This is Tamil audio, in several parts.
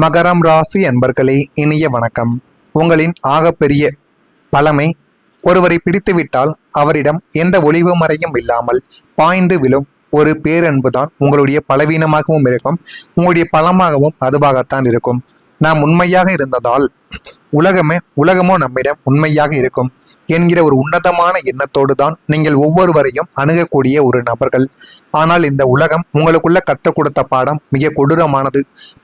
மகரம் ராசி அன்பர்களே, இனிய வணக்கம். உங்களின் ஆகப்பெரிய பழமை ஒருவரை பிடித்துவிட்டால் அவரிடம் எந்த ஒளிவு மறையும் இல்லாமல் பாய்ந்து விழும் ஒரு பேரன்புதான் உங்களுடைய பலவீனமாகவும் இருக்கும். உங்களுடைய பலமாகவும் அதுவாகத்தான் இருக்கும். நாம் உண்மையாக இருந்ததால் உலகமோ நம்மிடம் உண்மையாக இருக்கும் என்கிற ஒரு உன்னதமான எண்ணத்தோடு தான் நீங்கள் ஒவ்வொருவரையும் அணுகக்கூடிய ஒரு நபர்கள். ஆனால் இந்த உலகம் உங்களுக்குள்ள கற்றுக் கொடுத்த பாடம் மிக கொடூரமானது.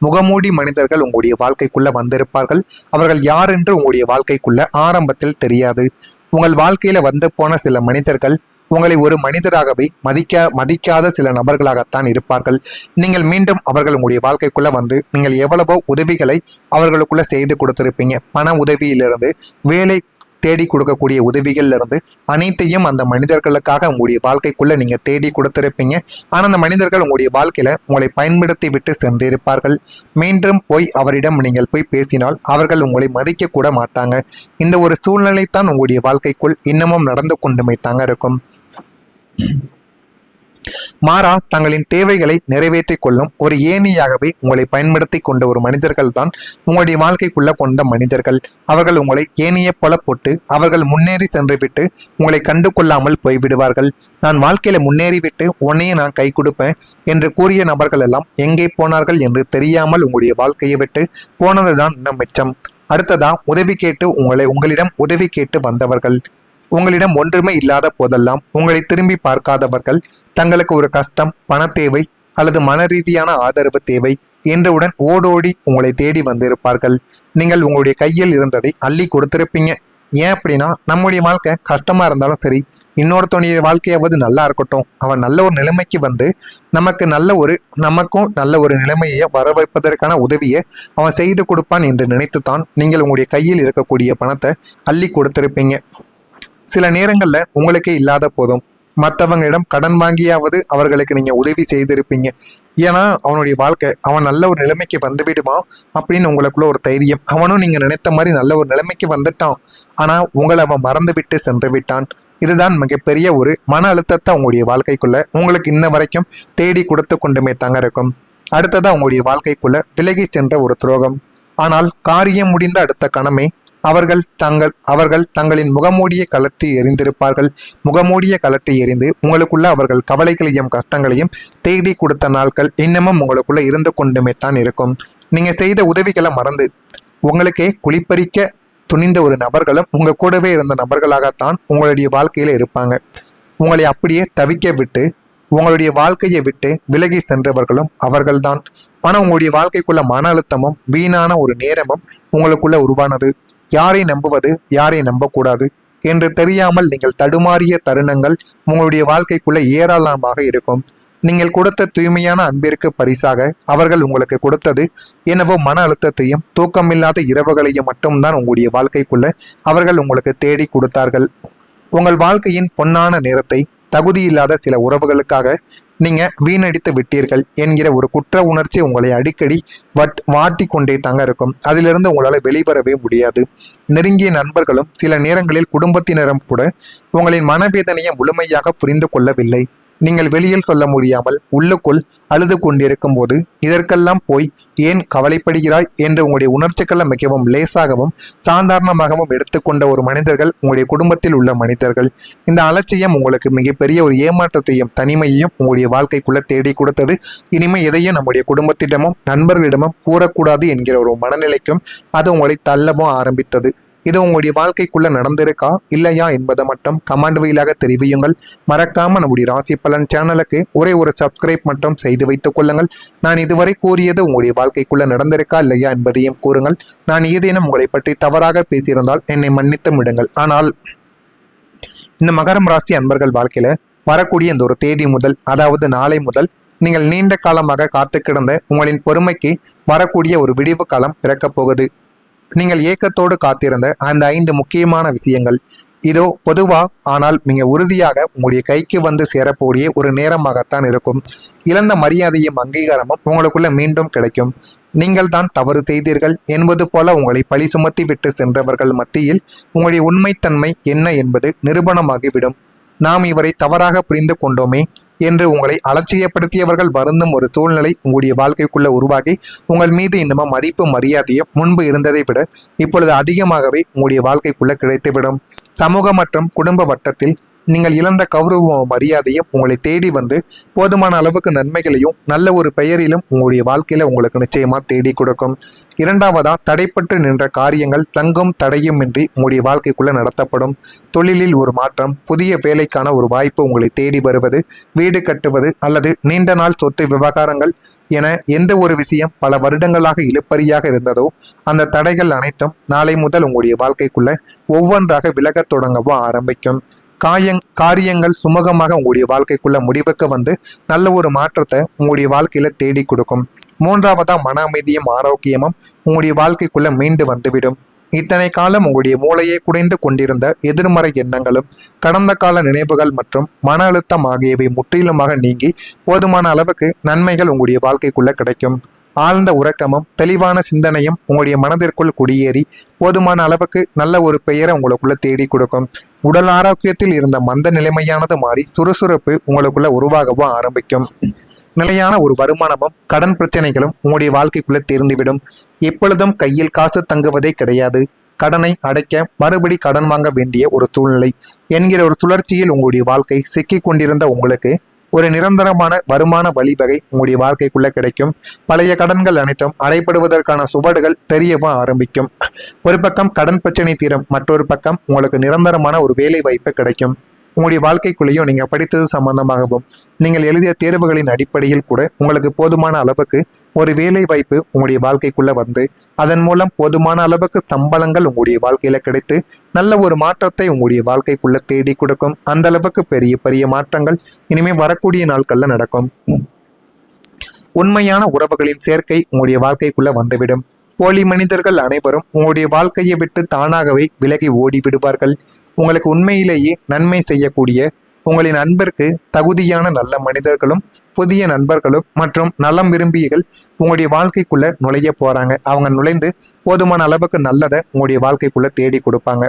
முகமூடி மனிதர்கள் உங்களுடைய வாழ்க்கைக்குள்ள வந்திருப்பார்கள். அவர்கள் யார் என்று உங்களுடைய வாழ்க்கைக்குள்ள ஆரம்பத்தில் தெரியாது. உங்கள் வாழ்க்கையில வந்து போன சில மனிதர்கள் உங்களை ஒரு மனிதராகவே மதிக்காத சில நபர்களாகத்தான் இருப்பார்கள். நீங்கள் மீண்டும் அவர்கள் உங்களுடைய வாழ்க்கைக்குள்ள வந்து நீங்கள் எவ்வளவோ உதவிகளை அவர்களுக்குள்ள செய்து கொடுத்திருப்பீங்க. பண உதவியிலிருந்து வேலை தேடி கொடுக்கக்கூடிய உதவிகள்ல இருந்து அனைத்தையும் அந்த மனிதர்களுக்காக உங்களுடைய வாழ்க்கைக்குள்ள நீங்க தேடி கொடுத்திருப்பீங்க. ஆனா அந்த மனிதர்கள் உங்களுடைய வாழ்க்கையில உங்களை பயன்படுத்தி விட்டு சென்றிருப்பார்கள். மீண்டும் போய் அவரிடம் நீங்கள் போய் பேசினால் அவர்கள் உங்களை மதிக்க கூட மாட்டாங்க. இந்த ஒரு சூழ்நிலை தான் உங்களுடைய வாழ்க்கைக்குள் இன்னமும் நடந்து கொண்டுமே தாங்க இருக்கும். மாறா தங்களின் தேவைகளை நிறைவேற்றிக் கொள்ளும் ஒரு ஏணியாகவே உங்களை பயன்படுத்தி கொண்ட ஒரு மனிதர்கள் தான் உங்களுடைய வாழ்க்கைக்குள்ள கொண்ட மனிதர்கள். அவர்கள் உங்களை ஏணியை போல போட்டு அவர்கள் முன்னேறி சென்று விட்டு உங்களை கண்டு கொள்ளாமல் போய்விடுவார்கள். நான் வாழ்க்கையில முன்னேறிவிட்டு உன்னையே நான் கை கொடுப்பேன் என்று கூறிய நபர்கள் எல்லாம் எங்கே போனார்கள் என்று தெரியாமல் உங்களுடைய வாழ்க்கையை விட்டு போனதுதான் இன்னும் மிச்சம். அடுத்ததா உதவி கேட்டு உங்களிடம் உதவி கேட்டு வந்தவர்கள், உங்களிடம் ஒன்றுமே இல்லாத போதெல்லாம் உங்களை திரும்பி பார்க்காதவர்கள், தங்களுக்கு ஒரு கஷ்டம், பண தேவை அல்லது மன ரீதியான ஆதரவு தேவை என்றவுடன் ஓடோடி உங்களை தேடி வந்திருப்பார்கள். நீங்கள் உங்களுடைய கையில் இருந்ததை அள்ளி கொடுத்திருப்பீங்க. ஏன் அப்படின்னா, நம்முடைய வாழ்க்கை கஷ்டமா இருந்தாலும் சரி, இன்னொருத்தனுடைய வாழ்க்கையாவது நல்லா இருக்கட்டும், அவன் நல்ல ஒரு நிலைமைக்கு வந்து நமக்கும் நல்ல ஒரு நிலைமையை வர வைப்பதற்கான உதவியை அவன் செய்து கொடுப்பான் என்று நினைத்துத்தான் நீங்கள் உங்களுடைய கையில் இருக்கக்கூடிய பணத்தை அள்ளி கொடுத்திருப்பீங்க. சில நேரங்களில் உங்களுக்கே இல்லாத போதும் மற்றவங்களிடம் கடன் வாங்கியாவது அவர்களுக்கு நீங்கள் உதவி செய்திருப்பீங்க. ஏன்னா அவனுடைய வாழ்க்கை அவன் நல்ல ஒரு நிலைமைக்கு வந்து விடுமா அப்படின்னு உங்களுக்குள்ள ஒரு தைரியம். அவனும் நீங்கள் நினைத்த மாதிரி நல்ல ஒரு நிலைமைக்கு வந்துட்டான், ஆனால் உங்களை அவன் மறந்து விட்டு சென்று விட்டான். இதுதான் மிகப்பெரிய ஒரு மன அழுத்தத்தை உங்களுடைய வாழ்க்கைக்குள்ள உங்களுக்கு இன்ன வரைக்கும் தேடி கொடுத்து கொண்டுமே தாங்க இருக்கும். அடுத்ததான் உங்களுடைய வாழ்க்கைக்குள்ள விலகி சென்ற ஒரு துரோகம். ஆனால் காரியம் முடிந்த அடுத்த கணமே அவர்கள் தங்களின் முகமூடியை கலட்டி எறிந்திருப்பார்கள். முகமூடியை கலட்டி எறிந்து உங்களுக்குள்ள அவர்கள் கவலைகளையும் கஷ்டங்களையும் தேடி கொடுத்த நாட்கள் இன்னமும் உங்களுக்குள்ள இருந்து கொண்டுமே தான் இருக்கும். நீங்க செய்த உதவிகளை மறந்து உங்களுக்கே குளிப்பறிக்க துணிந்த ஒரு நபர்களும் உங்க கூடவே இருந்த நபர்களாகத்தான் உங்களுடைய வாழ்க்கையில இருப்பாங்க. உங்களை அப்படியே தவிக்க விட்டு உங்களுடைய வாழ்க்கையை விட்டு விலகி சென்றவர்களும் அவர்கள்தான். ஆனால் உங்களுடைய வாழ்க்கைக்குள்ள மன அழுத்தமும் வீணான ஒரு நேரமும் உங்களுக்குள்ள உருவானது. யாரை நம்புவது, யாரை நம்பக்கூடாது என்று தெரியாமல் நீங்கள் தடுமாறிய தருணங்கள் உங்களுடைய வாழ்க்கைக்குள்ள ஏராளமாக இருக்கும். நீங்கள் கொடுத்த தூய்மையான அன்பிற்கு பரிசாக அவர்கள் உங்களுக்கு கொடுத்தது என்னவோ மன அழுத்தத்தையும் தூக்கமில்லாத இரவுகளையும் மட்டும்தான் உங்களுடைய வாழ்க்கைக்குள்ள அவர்கள் உங்களுக்கு தேடி கொடுத்தார்கள். உங்கள் வாழ்க்கையின் பொன்னான நேரத்தை தகுதியில்லாத சில உறவுகளுக்காக நீங்க வீணடித்து விட்டீர்கள் என்கிற ஒரு குற்ற உணர்ச்சி உங்களை அடிக்கடி வாட்டி கொண்டே தாங்க இருக்கும். அதிலிருந்து உங்களால் வெளிவரவே முடியாது. நெருங்கிய நண்பர்களும் சில நேரங்களில் குடும்பத்தினரும் கூட உங்களின் மனவேதனையை முழுமையாக புரிந்து கொள்ளவில்லை. நீங்கள் வெளியில் சொல்ல முடியாமல் உள்ளுக்குள் அழுது கொண்டிருக்கும் போது இதற்கெல்லாம் போய் ஏன் கவலைப்படுகிறாய் என்று உங்களுடைய உணர்ச்சிகளை மிகவும் லேசாகவும் சாதாரணமாகவும் எடுத்துக்கொண்ட ஒரு மனிதர்கள் உங்களுடைய குடும்பத்தில் உள்ள மனிதர்கள். இந்த அலட்சியம் உங்களுக்கு மிகப்பெரிய ஒரு ஏமாற்றத்தையும் தனிமையையும் உங்களுடைய வாழ்க்கைக்குள்ள தேடி கொடுத்தது. இனிமே எதையும் நம்முடைய குடும்பத்திடமும் நண்பர்களிடமும் கூறக்கூடாது என்கிற ஒரு மனநிலைக்கும் அது உங்களை தள்ளவும் ஆரம்பித்தது. இது உங்களுடைய வாழ்க்கைக்குள்ள நடந்திருக்கா இல்லையா என்பதை மட்டும் கமெண்ட் வழியாக தெரிவியுங்கள். மறக்காம நம்முடைய ராசி பலன் சேனலுக்கு ஒரே ஒரு சப்ஸ்கிரைப் மட்டும் செய்து வைத்துக் கொள்ளுங்கள். நான் இதுவரை கூறியது உங்களுடைய வாழ்க்கைக்குள்ள நடந்திருக்கா இல்லையா என்பதையும் கூறுங்கள். நான் ஏதேனும் உங்களை பற்றி தவறாக பேசியிருந்தால் என்னை மன்னித்து விடுங்கள். ஆனால் இந்த மகரம் ராசி அன்பர்கள் வாழ்க்கையில வரக்கூடிய இந்த ஒரு தேதி முதல், அதாவது நாளை முதல், நீங்கள் நீண்ட காலமாக காத்து கிடந்த உங்களின் பொறுமைக்கு வரக்கூடிய ஒரு விடிவு காலம் பிறக்கப் போகுது. நீங்கள் ஏக்கத்தோடு காத்திருந்த அந்த 5 முக்கியமான விஷயங்கள் இதோ பொதுவா, ஆனால் மிக உறுதியாக உங்களுடைய கைக்கு வந்து சேரக்கூடிய ஒரு நேரமாகத்தான் இருக்கும். இழந்த மரியாதையும் அங்கீகாரமும் உங்களுக்குள்ள மீண்டும் கிடைக்கும். நீங்கள் தான் தவறு செய்தீர்கள் என்பது போல உங்களை பழி சுமத்தி விட்டு சென்றவர்கள் மத்தியில் உங்களுடைய உண்மைத்தன்மை என்ன என்பது நிரூபணமாகிவிடும். நாம் இவரை தவறாக புரிந்து கொண்டோமே என்று உங்களை அலட்சியப்படுத்தியவர்கள் வருந்தும் ஒரு சூழ்நிலை உங்களுடைய வாழ்க்கைக்குள்ள உருவாகி உங்கள் மீது இன்னமும் மதிப்பு மரியாதையும் முன்பு இருந்ததை விட இப்பொழுது அதிகமாகவே உங்களுடைய வாழ்க்கைக்குள்ள கிடைத்துவிடும். சமூக மற்றும் குடும்ப வட்டத்தில் நீங்கள் இழந்த கௌரவமும் மரியாதையும் உங்களை தேடி வந்து போதுமான அளவுக்கு நன்மைகளையும் நல்ல ஒரு பெயரிலும் உங்களுடைய வாழ்க்கையில உங்களுக்கு நிச்சயமா தேடி கொடுக்கும். இரண்டாவதா, தடைப்பட்டு நின்ற காரியங்கள் தங்கும் தடையும் இன்றி உங்களுடைய வாழ்க்கைக்குள்ள நடத்தப்படும். தொழிலில் ஒரு மாற்றம், புதிய வேலைக்கான ஒரு வாய்ப்பு உங்களை தேடி வருவது, வீடு கட்டுவது அல்லது நீண்ட நாள் சொத்து விவகாரங்கள் என எந்த ஒரு விஷயம் பல வருடங்களாக இழுப்பறியாக இருந்ததோ அந்த தடைகள் அனைத்தும் நாளை முதல் உங்களுடைய வாழ்க்கைக்குள்ள ஒவ்வொன்றாக விலகத் தொடங்கவும் ஆரம்பிக்கும். காரியங்கள் சுமூகமாக உங்களுடைய வாழ்க்கைக்குள்ள முடிவுக்கு வந்து நல்ல ஒரு மாற்றத்தை உங்களுடைய வாழ்க்கையில தேடி கொடுக்கும். மூன்றாவதா, மன அமைதியும் ஆரோக்கியமும் உங்களுடைய வாழ்க்கைக்குள்ள மீண்டு வந்துவிடும். இத்தனை காலம் உங்களுடைய மூளையை குடைந்து கொண்டிருந்த எதிர்மறை எண்ணங்களும் கடந்த கால நினைவுகள் மற்றும் மன அழுத்தம் ஆகியவை முற்றிலுமாக நீங்கி போதுமான அளவுக்கு நன்மைகள் உங்களுடைய வாழ்க்கைக்குள்ள கிடைக்கும். ஆழ்ந்த உறக்கமும் தெளிவான சிந்தனையும் உங்களுடைய மனதிற்குள் குடியேறி போதுமான அளவுக்கு நல்ல ஒரு பெயரை உங்களுக்குள்ள தேடி கொடுக்கும். உடல் ஆரோக்கியத்தில் இருந்த மந்த நிலைமையானது மாறி சுறுசுறுப்பு உங்களுக்குள்ள உருவாகவும் ஆரம்பிக்கும். நிலையான ஒரு வருமானமும் கடன் பிரச்சனைகளும் உங்களுடைய வாழ்க்கைக்குள்ள தீர்ந்துவிடும். எப்பொழுதும் கையில் காசு தங்குவதே கிடையாது. கடனை அடைக்க மறுபடி கடன் வாங்க வேண்டிய ஒரு சூழ்நிலை என்கிற ஒரு சுழற்சியில் உங்களுடைய வாழ்க்கை சிக்கி கொண்டிருந்த உங்களுக்கு ஒரு நிரந்தரமான வருமான வழிவகை உங்களுடைய வாழ்க்கைக்குள்ள கிடைக்கும். பழைய கடன்கள் அனைத்தும் அடைபடுவதற்கான சுவடுகள் தெரியவும் ஆரம்பிக்கும். ஒரு பக்கம் கடன் பிரச்சனை தீரும், மற்றொரு பக்கம் உங்களுக்கு நிரந்தரமான ஒரு வேலை வாய்ப்பு கிடைக்கும். உங்களுடைய வாழ்க்கைக்குள்ளேயும் நீங்க படித்தது சம்பந்தமாகவும் நீங்கள் எழுதிய தேர்வுகளின் அடிப்படையில் கூட உங்களுக்கு போதுமான அளவுக்கு ஒரு வேலை வாய்ப்பு உங்களுடைய வாழ்க்கைக்குள்ள வந்து அதன் மூலம் போதுமான அளவுக்கு சம்பளங்கள் உங்களுடைய வாழ்க்கையில கிடைத்து நல்ல ஒரு மாற்றத்தை உங்களுடைய வாழ்க்கைக்குள்ள தேடி கொடுக்கும். அந்த அளவுக்கு பெரிய பெரிய மாற்றங்கள் இனிமே வரக்கூடிய நாட்கள்ல நடக்கும். உண்மையான உறவுகளின் சேர்க்கை உங்களுடைய வாழ்க்கைக்குள்ள வந்துவிடும். போலி மனிதர்கள் அனைவரும் உங்களுடைய வாழ்க்கையை விட்டு தானாகவே விலகி ஓடி விடுவார்கள். உங்களுக்கு உண்மையிலேயே நன்மை செய்யக்கூடிய உங்களின் அன்பிற்கு தகுதியான நல்ல மனிதர்களும் புதிய நண்பர்களும் மற்றும் நலம் விரும்பிகள் உங்களுடைய வாழ்க்கைக்குள்ள நுழைய போறாங்க. அவங்க நுழைந்து போதுமான அளவுக்கு நல்லதை உங்களுடைய வாழ்க்கைக்குள்ள தேடி கொடுப்பாங்க.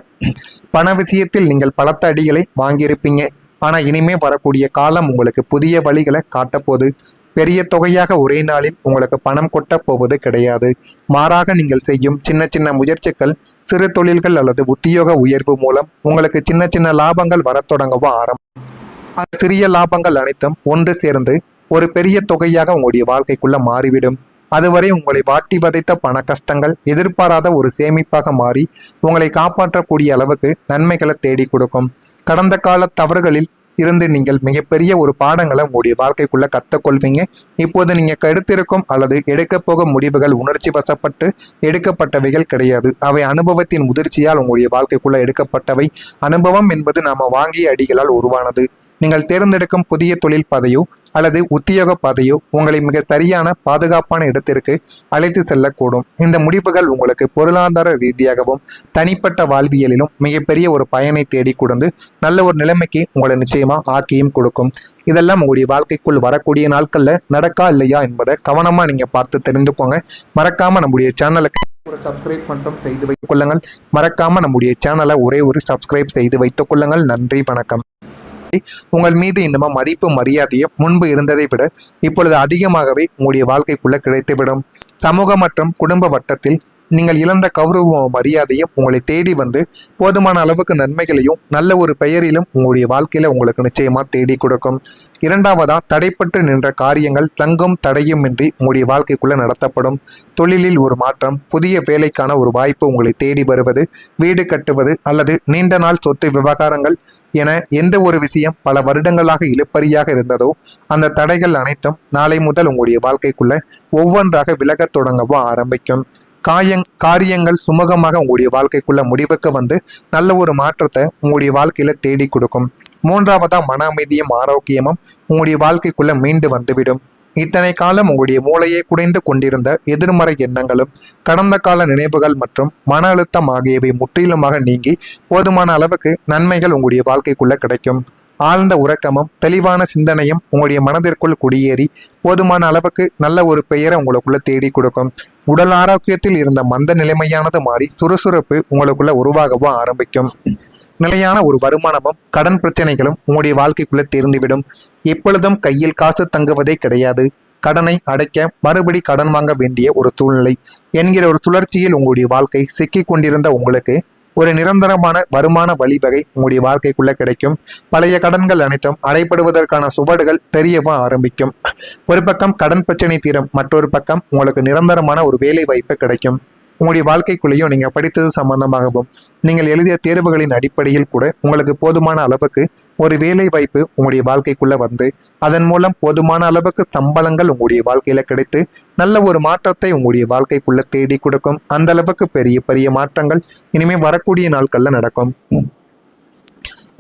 பண விஷயத்தில் நீங்கள் பலத்த அடிகளை வாங்கியிருப்பீங்க. ஆனா இனிமே வரக்கூடிய காலம் உங்களுக்கு புதிய வழிகளை காட்டப்போகுது. பெரிய தொகையாக ஒரே நாளில் உங்களுக்கு பணம் கொட்ட போவது கிடையாது. மாறாக நீங்கள் செய்யும் சின்ன சின்ன முயற்சிகள், சிறு தொழில்கள் அல்லது உத்தியோக உயர்வு மூலம் உங்களுக்கு சின்ன சின்ன லாபங்கள் வரத் தொடங்கவும் ஆரம்பம். அந்த சிறிய லாபங்கள் அனைத்தும் ஒன்று சேர்ந்து ஒரு பெரிய தொகையாக உங்களுடைய வாழ்க்கைக்குள்ள மாறிவிடும். அதுவரை உங்களை வாட்டி வதைத்த பண கஷ்டங்கள் எதிர்பாராத ஒரு சேமிப்பாக மாறி உங்களை காப்பாற்றக்கூடிய அளவுக்கு நன்மைகளை தேடி கொடுக்கும். கடந்த கால தவறுகளில் இருந்து நீங்கள் மிகப்பெரிய ஒரு பாடங்களை உங்களுடைய வாழ்க்கைக்குள்ள கற்றுக்கொள்வீங்க. இப்போது நீங்க எடுத்திருக்கும் அல்லது எடுக்க போகும் முடிவுகள் உணர்ச்சி வசப்பட்டு எடுக்கப்பட்டவைகள் கிடையாது. அவை அனுபவத்தின் முதிர்ச்சியால் உங்களுடைய வாழ்க்கைக்குள்ள எடுக்கப்பட்டவை. அனுபவம் என்பது நாம வாங்கிய அடிகளால் உருவானது. நீங்கள் தேர்ந்தெடுக்கும் புதிய தொழில் பாதையோ அல்லது உத்தியோக பாதையோ உங்களை மிக சரியான பாதுகாப்பான இடத்திற்கு அழைத்து செல்லக்கூடும். இந்த முடிவுகள் உங்களுக்கு பொருளாதார ரீதியாகவும் தனிப்பட்ட வாழ்வியலிலும் மிகப்பெரிய ஒரு பயனை தேடி கொடுத்து நல்ல ஒரு நிலைமைக்கு உங்களை நிச்சயமா ஆக்கியும் கொடுக்கும். இதெல்லாம் உங்களுடைய வாழ்க்கைக்குள் வரக்கூடிய நாட்கள்ல நடக்கா இல்லையா என்பதை கவனமா நீங்க பார்த்து தெரிந்துக்கோங்க. மறக்காம நம்முடைய சேனலுக்கு ஒரு சப்ஸ்கிரைப் மட்டும் செய்து வைத்துக் கொள்ளுங்கள். மறக்காம நம்முடைய சேனலை ஒரே ஒரு சப்ஸ்கிரைப் செய்து வைத்துக் கொள்ளுங்கள். நன்றி, வணக்கம். உங்கள் மீது இன்னமும் மதிப்பு மரியாதையும் முன்பு இருந்ததை விட இப்பொழுது அதிகமாகவே உங்களுடைய வாழ்க்கைக்குள்ள கிடைத்துவிடும். சமூக மற்றும் குடும்ப வட்டத்தில் நீங்கள் இழந்த கௌரவமும் மரியாதையும் உங்களை தேடி வந்து போதுமான அளவுக்கு நன்மைகளையும் நல்ல ஒரு பெயரிலும் உங்களுடைய வாழ்க்கையில உங்களுக்கு நிச்சயமா தேடி கொடுக்கும். இரண்டாவதா, தடைப்பட்டு நின்ற காரியங்கள் தங்கும் தடையும் இன்றி உங்களுடைய வாழ்க்கைக்குள்ள நடத்தப்படும். தொழிலில் ஒரு மாற்றம், புதிய வேலைக்கான ஒரு வாய்ப்பு உங்களை தேடி வருவது, வீடு கட்டுவது அல்லது நீண்ட நாள் சொத்து விவகாரங்கள் என எந்த ஒரு விஷயம் பல வருடங்களாக இழுப்பறியாக இருந்ததோ அந்த தடைகள் அனைத்தும் நாளை முதல் உங்களுடைய வாழ்க்கைக்குள்ள ஒவ்வொன்றாக விலகத் தொடங்கவும் ஆரம்பிக்கும். காரியங்கள் சுமூகமாக உங்களுடைய வாழ்க்கைக்குள்ள முடிவுக்கு வந்து நல்ல ஒரு மாற்றத்தை உங்களுடைய வாழ்க்கையில தேடி கொடுக்கும். மூன்றாவதா, மன அமைதியும் ஆரோக்கியமும் உங்களுடைய வாழ்க்கைக்குள்ள மீண்டு வந்துவிடும். இத்தனை காலம் உங்களுடைய மூளையை குடைந்து கொண்டிருந்த எதிர்மறை எண்ணங்களும் கடந்த கால நினைவுகள் மற்றும் மன அழுத்தம் ஆகியவை முற்றிலுமாக நீங்கி போதுமான அளவுக்கு நன்மைகள் உங்களுடைய வாழ்க்கைக்குள்ள கிடைக்கும். ஆழ்ந்த உறக்கமும் தெளிவான சிந்தனையும் உங்களுடைய மனதிற்குள் குடியேறி போதுமான அளவுக்கு நல்ல ஒரு பெயரை உங்களுக்குள்ள தேடி கொடுக்கும். உடல் ஆரோக்கியத்தில் இருந்த மந்த நிலைமையானது மாறி சுறுசுறுப்பு உங்களுக்குள்ள உருவாகவும் ஆரம்பிக்கும். நிலையான ஒரு வருமானமும் கடன் பிரச்சனைகளும் உங்களுடைய வாழ்க்கைக்குள்ள தீர்ந்துவிடும். எப்பொழுதும் கையில் காசு தங்குவதே கிடையாது. கடனை அடைக்க மறுபடி கடன் வாங்க வேண்டிய ஒரு சூழ்நிலை என்கிற ஒரு சுழற்சியில் உங்களுடைய வாழ்க்கை சிக்கி கொண்டிருந்த உங்களுக்கு ஒரு நிரந்தரமான வருமான வழிவகை உங்களுடைய வாழ்க்கைக்குள்ள கிடைக்கும். பழைய கடன்கள் அனைத்தும் அடைபடுவதற்கான சுவடுகள் தெரியவும் ஆரம்பிக்கும். ஒரு பக்கம் கடன் பிரச்சனை தீரும், மற்றொரு பக்கம் உங்களுக்கு நிரந்தரமான ஒரு வேலை வாய்ப்பு கிடைக்கும். உங்களுடைய வாழ்க்கைக்குள்ளேயும் நீங்க படித்தது சம்பந்தமாகவும் நீங்கள் எழுதிய தேர்வுகளின் அடிப்படையில் கூட உங்களுக்கு போதுமான அளவுக்கு ஒரு வேலை வாய்ப்பு உங்களுடைய வாழ்க்கைக்குள்ள வந்து அதன் மூலம் போதுமான அளவுக்கு சம்பளங்கள் உங்களுடைய வாழ்க்கையில கிடைத்து நல்ல ஒரு மாற்றத்தை உங்களுடைய வாழ்க்கைக்குள்ள தேடி கொடுக்கும். அந்த அளவுக்கு பெரிய பெரிய மாற்றங்கள் இனிமே வரக்கூடிய நாட்கள்ல நடக்கும்.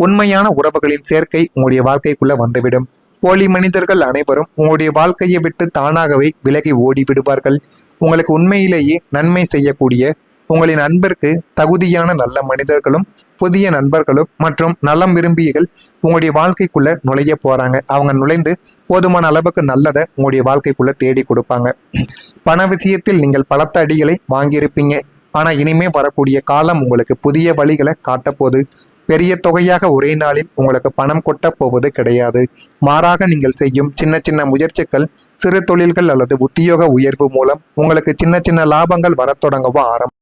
உண்மையான உறவுகளின் சேர்க்கை உங்களுடைய வாழ்க்கைக்குள்ள வந்துவிடும். போலி மனிதர்கள் அனைவரும் உங்களுடைய வாழ்க்கையை விட்டு தானாகவே விலகி ஓடி விடுவார்கள். உங்களுக்கு உண்மையிலேயே நன்மை செய்யக்கூடிய உங்களின் அன்பிற்கு தகுதியான நல்ல மனிதர்களும் புதிய நண்பர்களும் மற்றும் நலம் விரும்பிகள் உங்களுடைய வாழ்க்கைக்குள்ள நுழைய போறாங்க. அவங்க நுழைந்து போதுமான அளவுக்கு நல்லதை உங்களுடைய வாழ்க்கைக்குள்ள தேடி கொடுப்பாங்க. பண விஷயத்தில் நீங்கள் பலத்த அடிகளை வாங்கியிருப்பீங்க. ஆனா இனிமே வரக்கூடிய காலம் உங்களுக்கு புதிய வழிகளை காட்டப்போகுது. பெரிய தொகையாக ஒரே நாளில் உங்களுக்கு பணம் கொட்ட போவது கிடையாது. மாறாக நீங்கள் செய்யும் சின்ன சின்ன முயற்சிகள், சிறு தொழில்கள் அல்லது உத்தியோக உயர்வு மூலம் உங்களுக்கு சின்ன சின்ன லாபங்கள் வரத் தொடங்கவும் ஆரம்பம்.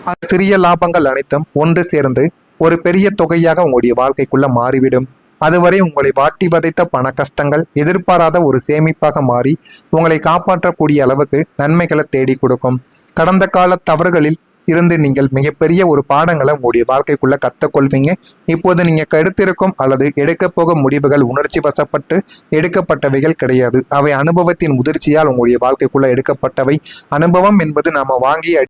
அந்த சிறிய லாபங்கள் அனைத்தும் ஒன்று சேர்ந்து ஒரு பெரிய தொகையாக உங்களுடைய வாழ்க்கைக்குள்ள மாறிவிடும். அதுவரை உங்களை வாட்டி வதைத்த பண கஷ்டங்கள் எதிர்பாராத ஒரு சேமிப்பாக மாறி உங்களை காப்பாற்றக்கூடிய அளவுக்கு நன்மைகளை தேடி கொடுக்கும். கடந்த கால தவறுகளில் இருந்து நீங்கள் மிகப்பெரிய ஒரு பாடங்களை உங்களுடைய வாழ்க்கைக்குள்ள கற்றுக்கொள்வீங்க. இப்போது நீங்க எடுத்திருக்கும் அல்லது எடுக்க போகும் முடிவுகள் உணர்ச்சி வசப்பட்டு எடுக்கப்பட்டவைகள் கிடையாது. அவை அனுபவத்தின் முதிர்ச்சியால் உங்களுடைய வாழ்க்கைக்குள்ள எடுக்கப்பட்டவை. அனுபவம் என்பது நாம வாங்கி